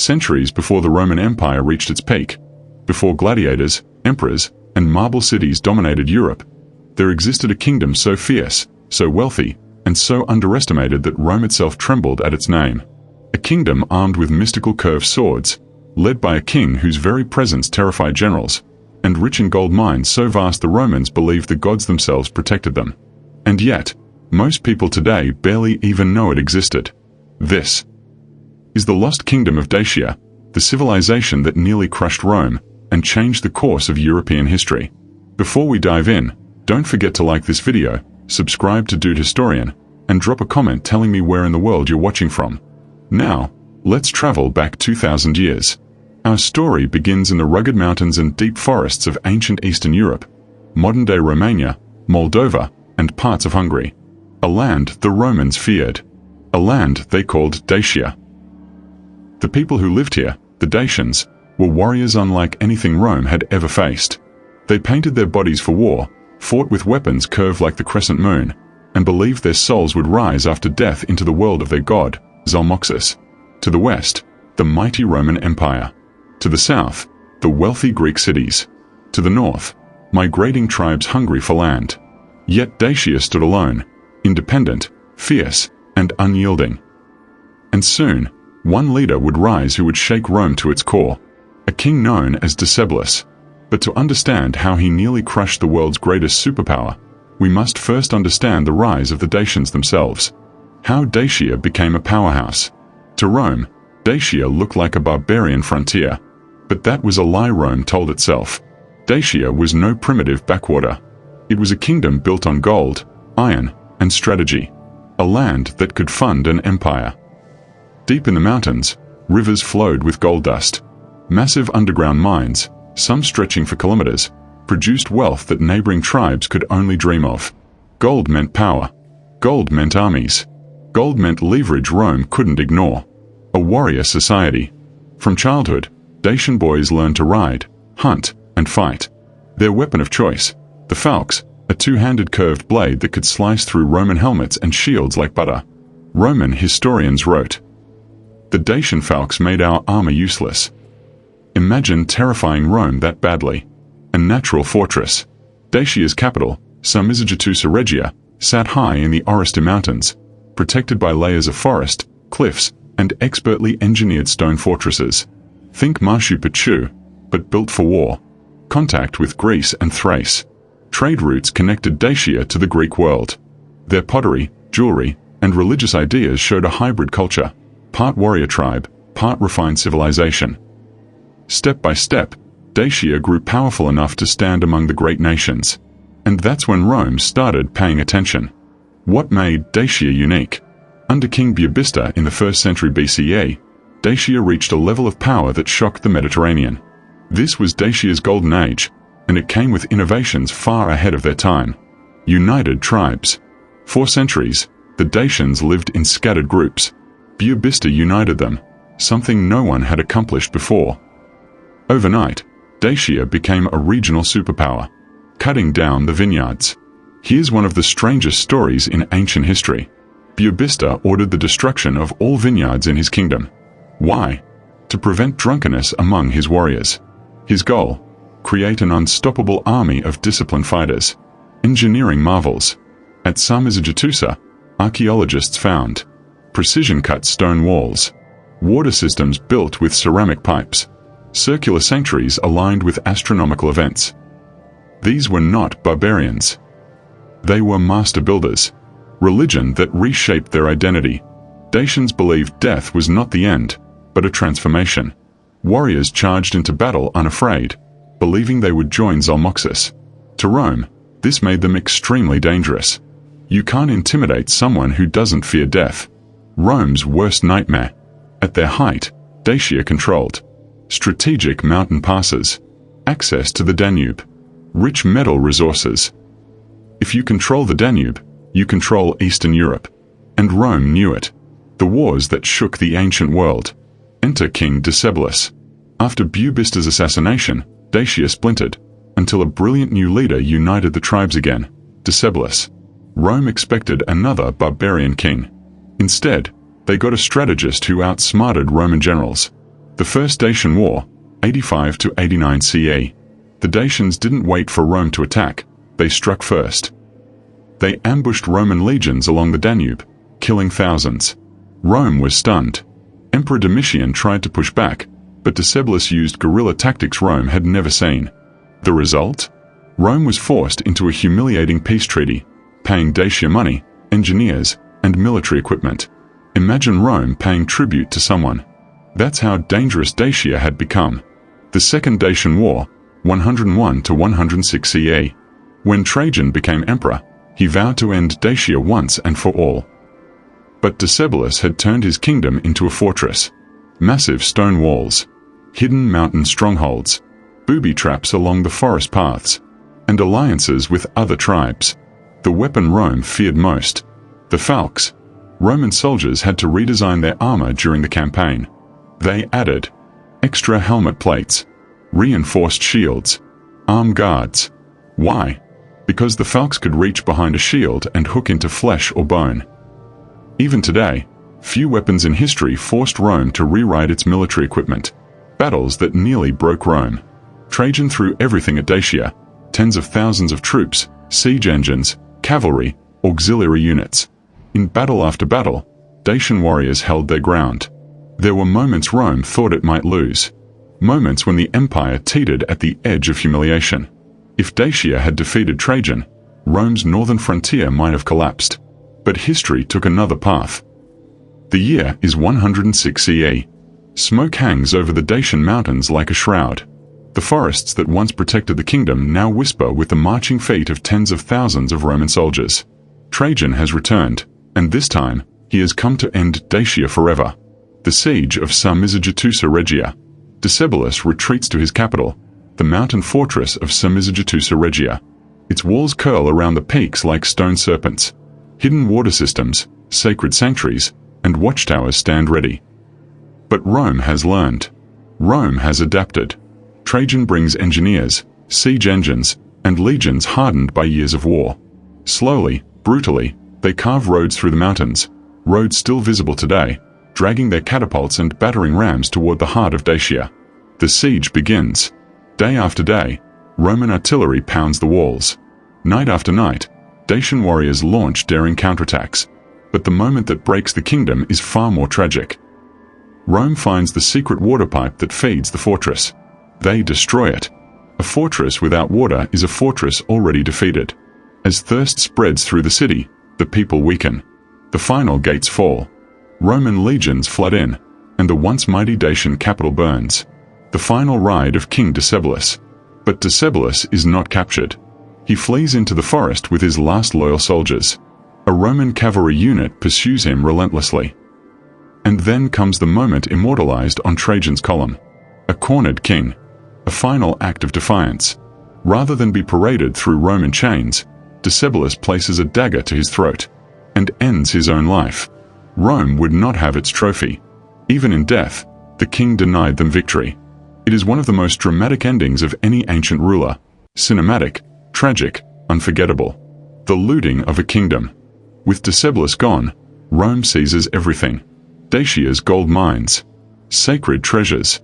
centuries before the Roman Empire reached its peak, before gladiators, emperors, and marble cities dominated Europe, there existed a kingdom so fierce, so wealthy, and so underestimated that Rome itself trembled at its name. A kingdom armed with mystical curved swords, led by a king whose very presence terrified generals, and rich in gold mines so vast the Romans believed the gods themselves protected them. And yet, most people today barely even know it existed. This is the lost kingdom of Dacia, the civilization that nearly crushed Rome and changed the course of European history. Before we dive in, don't forget to like this video, subscribe to Dude Historian, and drop a comment telling me where in the world you're watching from. Now, let's travel back 2,000 years. Our story begins in the rugged mountains and deep forests of ancient Eastern Europe, modern-day Romania, Moldova, and parts of Hungary. A land the Romans feared. A land they called Dacia. The people who lived here, the Dacians, were warriors unlike anything Rome had ever faced. They painted their bodies for war, fought with weapons curved like the crescent moon, and believed their souls would rise after death into the world of their god, Zalmoxis. To the west, the mighty Roman Empire. To the south, the wealthy Greek cities. To the north, migrating tribes hungry for land. Yet Dacia stood alone, independent, fierce, and unyielding. And soon, one leader would rise who would shake Rome to its core, a king known as Decebalus. But to understand how he nearly crushed the world's greatest superpower, we must first understand the rise of the Dacians themselves. How Dacia became a powerhouse. To Rome, Dacia looked like a barbarian frontier, but that was a lie Rome told itself. Dacia was no primitive backwater. It was a kingdom built on gold, iron, and strategy. A land that could fund an empire. Deep in the mountains, rivers flowed with gold dust. Massive underground mines, some stretching for kilometers, produced wealth that neighboring tribes could only dream of. Gold meant power. Gold meant armies. Gold meant leverage Rome couldn't ignore. A warrior society. From childhood, Dacian boys learned to ride, hunt, and fight. Their weapon of choice, the Falx, a two-handed curved blade that could slice through Roman helmets and shields like butter. Roman historians wrote, "The Dacian Falx made our armor useless." Imagine terrifying Rome that badly. A natural fortress. Dacia's capital, Sarmizegetusa Regia, sat high in the Oresti Mountains, protected by layers of forest, cliffs, and expertly engineered stone fortresses. Think Machu Picchu, but built for war. Contact with Greece and Thrace. Trade routes connected Dacia to the Greek world. Their pottery, jewelry, and religious ideas showed a hybrid culture, part warrior tribe, part refined civilization. Step by step, Dacia grew powerful enough to stand among the great nations. And that's when Rome started paying attention. What made Dacia unique? Under King Buebista in the 1st century BCE, Dacia reached a level of power that shocked the Mediterranean. This was Dacia's golden age, and it came with innovations far ahead of their time. United tribes. For centuries, the Dacians lived in scattered groups. Buebista united them, something no one had accomplished before. Overnight, Dacia became a regional superpower, cutting down the vineyards. Here's one of the strangest stories in ancient history. Buebista ordered the destruction of all vineyards in his kingdom. Why? To prevent drunkenness among his warriors. His goal? Create an unstoppable army of disciplined fighters. Engineering marvels. At Sarmizegetusa, archaeologists found precision-cut stone walls, water systems built with ceramic pipes, circular sanctuaries aligned with astronomical events. These were not barbarians. They were master builders. Religion that reshaped their identity. Dacians believed death was not the end, but a transformation. Warriors charged into battle unafraid, believing they would join Zalmoxis. To Rome, this made them extremely dangerous. You can't intimidate someone who doesn't fear death. Rome's worst nightmare. At their height, Dacia controlled strategic mountain passes, access to the Danube, rich metal resources. If you control the Danube, you control Eastern Europe. And Rome knew it. The wars that shook the ancient world. Enter King Decebalus. After Buebista's assassination, Dacia splintered, until a brilliant new leader united the tribes again, Decebalus. Rome expected another barbarian king. Instead, they got a strategist who outsmarted Roman generals. The First Dacian War, 85 to 89 CE. The Dacians didn't wait for Rome to attack, they struck first. They ambushed Roman legions along the Danube, killing thousands. Rome was stunned. Emperor Domitian tried to push back, but Decebalus used guerrilla tactics Rome had never seen. The result? Rome was forced into a humiliating peace treaty, paying Dacia money, engineers, and military equipment. Imagine Rome paying tribute to someone. That's how dangerous Dacia had become. The Second Dacian War, 101 to 106 CE. When Trajan became emperor, he vowed to end Dacia once and for all. But Decebalus had turned his kingdom into a fortress. Massive stone walls, hidden mountain strongholds, booby traps along the forest paths, and alliances with other tribes. The weapon Rome feared most, the Falx. Roman soldiers had to redesign their armor during the campaign. They added extra helmet plates, reinforced shields, arm guards. Why? Because the Falx could reach behind a shield and hook into flesh or bone. Even today, few weapons in history forced Rome to rewrite its military equipment. Battles that nearly broke Rome. Trajan threw everything at Dacia, tens of thousands of troops, siege engines, cavalry, auxiliary units. In battle after battle, Dacian warriors held their ground. There were moments Rome thought it might lose. Moments when the empire teetered at the edge of humiliation. If Dacia had defeated Trajan, Rome's northern frontier might have collapsed. But history took another path. The year is 106 CE. Smoke hangs over the Dacian mountains like a shroud. The forests that once protected the kingdom now whisper with the marching feet of tens of thousands of Roman soldiers. Trajan has returned, and this time, he has come to end Dacia forever. The siege of Sarmizegetusa Regia. Decebalus retreats to his capital, the mountain fortress of Sarmizegetusa Regia. Its walls curl around the peaks like stone serpents. Hidden water systems, sacred sanctuaries, and watchtowers stand ready. But Rome has learned. Rome has adapted. Trajan brings engineers, siege engines, and legions hardened by years of war. Slowly, brutally, they carve roads through the mountains, roads still visible today, dragging their catapults and battering rams toward the heart of Dacia. The siege begins. Day after day, Roman artillery pounds the walls. Night after night, Dacian warriors launch daring counterattacks. But the moment that breaks the kingdom is far more tragic. Rome finds the secret water pipe that feeds the fortress. They destroy it. A fortress without water is a fortress already defeated. As thirst spreads through the city, the people weaken. The final gates fall. Roman legions flood in, and the once mighty Dacian capital burns. The final ride of King Decebalus. But Decebalus is not captured. He flees into the forest with his last loyal soldiers. A Roman cavalry unit pursues him relentlessly. And then comes the moment immortalized on Trajan's column. A cornered king. A final act of defiance. Rather than be paraded through Roman chains, Decebalus places a dagger to his throat and ends his own life. Rome would not have its trophy. Even in death, the king denied them victory. It is one of the most dramatic endings of any ancient ruler. Cinematic, tragic, unforgettable. The looting of a kingdom. With Decebalus gone, Rome seizes everything. Dacia's gold mines, sacred treasures,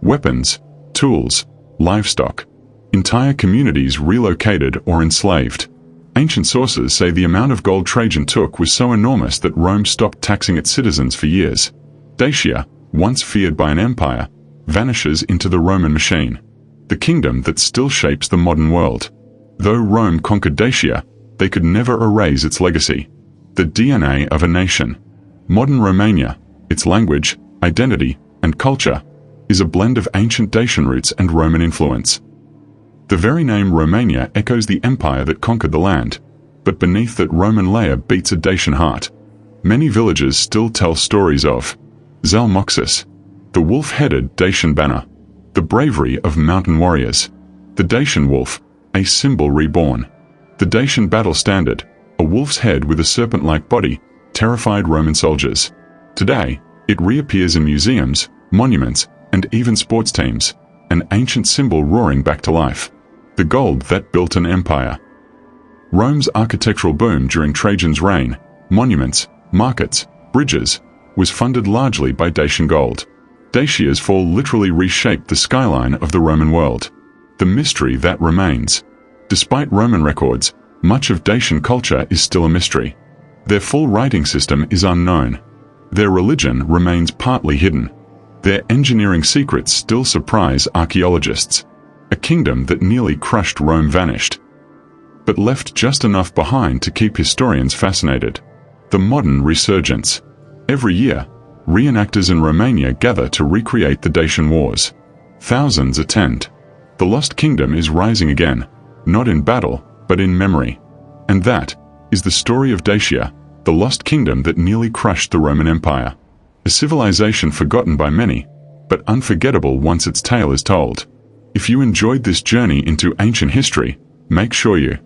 weapons, tools, livestock. Entire communities relocated or enslaved. Ancient sources say the amount of gold Trajan took was so enormous that Rome stopped taxing its citizens for years. Dacia, once feared by an empire, vanishes into the Roman machine. The kingdom that still shapes the modern world. Though Rome conquered Dacia, they could never erase its legacy. The DNA of a nation. Modern Romania, its language, identity, and culture, is a blend of ancient Dacian roots and Roman influence. The very name Romania echoes the empire that conquered the land, but beneath that Roman layer beats a Dacian heart. Many villages still tell stories of Zalmoxis, the wolf-headed Dacian banner, the bravery of mountain warriors, the Dacian wolf, a symbol reborn, the Dacian battle standard, a wolf's head with a serpent-like body, terrified Roman soldiers. Today, it reappears in museums, monuments, and even sports teams, an ancient symbol roaring back to life. The gold that built an empire. Rome's architectural boom during Trajan's reign, monuments, markets, bridges, was funded largely by Dacian gold. Dacia's fall literally reshaped the skyline of the Roman world. The mystery that remains. Despite Roman records, much of Dacian culture is still a mystery. Their full writing system is unknown. Their religion remains partly hidden. Their engineering secrets still surprise archaeologists. A kingdom that nearly crushed Rome vanished, but left just enough behind to keep historians fascinated. The modern resurgence. Every year, reenactors in Romania gather to recreate the Dacian Wars. Thousands attend. The lost kingdom is rising again, not in battle, but in memory. And that is the story of Dacia, the lost kingdom that nearly crushed the Roman Empire. A civilization forgotten by many, but unforgettable once its tale is told. If you enjoyed this journey into ancient history, make sure you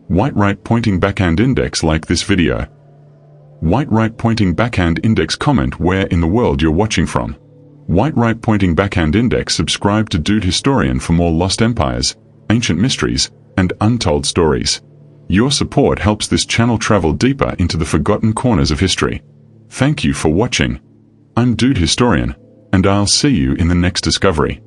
white right pointing backhand index like this video. White right pointing backhand index comment where in the world you're watching from. White right pointing backhand index subscribe to Dude Historian for more lost empires, ancient mysteries, and untold stories. Your support helps this channel travel deeper into the forgotten corners of history. Thank you for watching. I'm Dude Historian, and I'll see you in the next discovery.